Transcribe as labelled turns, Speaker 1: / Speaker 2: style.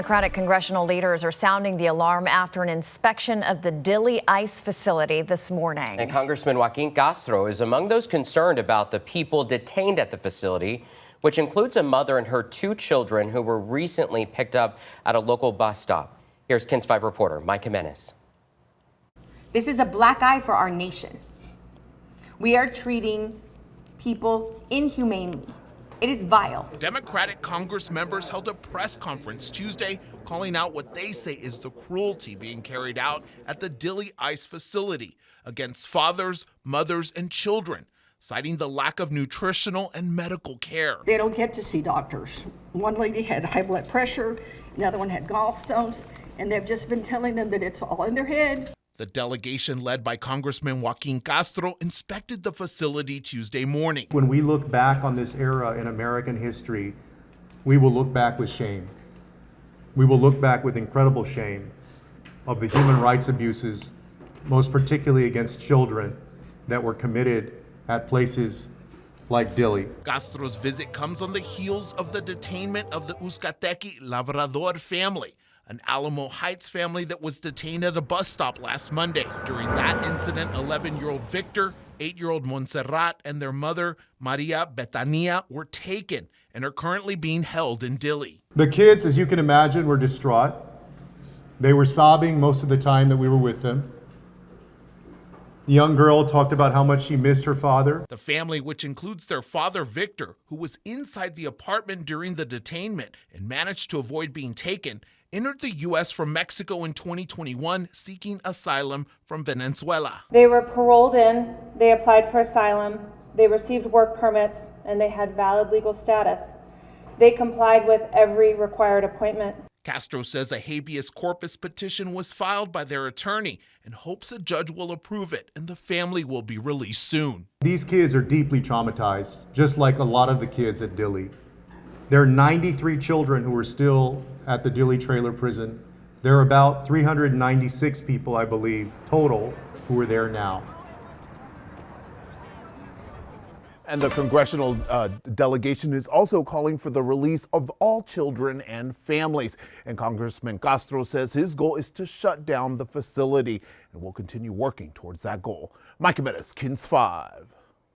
Speaker 1: Democratic congressional leaders are sounding the alarm after an inspection of the Dilley ICE facility this morning.
Speaker 2: And Congressman Castro is among those concerned about the people detained at the facility, which includes a mother and her 2 children who were recently picked up at a local bus stop. Here's KINS 5 reporter Mike Jimenez.
Speaker 3: This is a black eye for our nation. We are treating people inhumanely. It is vile.
Speaker 4: Democratic Congress members held a press conference Tuesday calling out what they say is the cruelty being carried out at the Dilley ICE facility against fathers, mothers, and children, citing the lack of nutritional and medical care.
Speaker 5: They don't get to see doctors. One lady had high blood pressure, another one had gallstones, and they've just been telling them that it's all in their head.
Speaker 4: The delegation led by Congressman Castro inspected the facility Tuesday morning.
Speaker 6: When we look back on this era in American history, we will look back with shame. We will look back with incredible shame of the human rights abuses, most particularly against children, that were committed at places like Dilley.
Speaker 4: Castro's visit comes on the heels of the detainment of the Uzcatequi Labrador family, an Alamo Heights family that was detained at a bus stop last Monday. During that incident, 11-year-old Victor, 8-year-old Montserrat, and their mother, Maria Betania, were taken and are currently being held in Dilley.
Speaker 6: The kids, as you can imagine, were distraught. They were sobbing most of the time that we were with them. The young girl talked about how much she missed her father.
Speaker 4: The family, which includes their father, Victor, who was inside the apartment during the detainment and managed to avoid being taken, entered the U.S. from Mexico in 2021 seeking asylum from Venezuela.
Speaker 7: They were paroled in, they applied for asylum, they received work permits, and they had valid legal status. They complied with every required appointment.
Speaker 4: Castro says a habeas corpus petition was filed by their attorney and hopes a judge will approve it and the family will be released soon.
Speaker 6: These kids are deeply traumatized, just like a lot of the kids at Dilley. There are 93 children who are still at the Dilley trailer prison. There are about 396 people, I believe, total, who are there now.
Speaker 8: And the congressional delegation is also calling for the release of all children and families. And Congressman Castro says his goal is to shut down the facility and will continue working towards that goal. Mike Jimenez, KINS 5.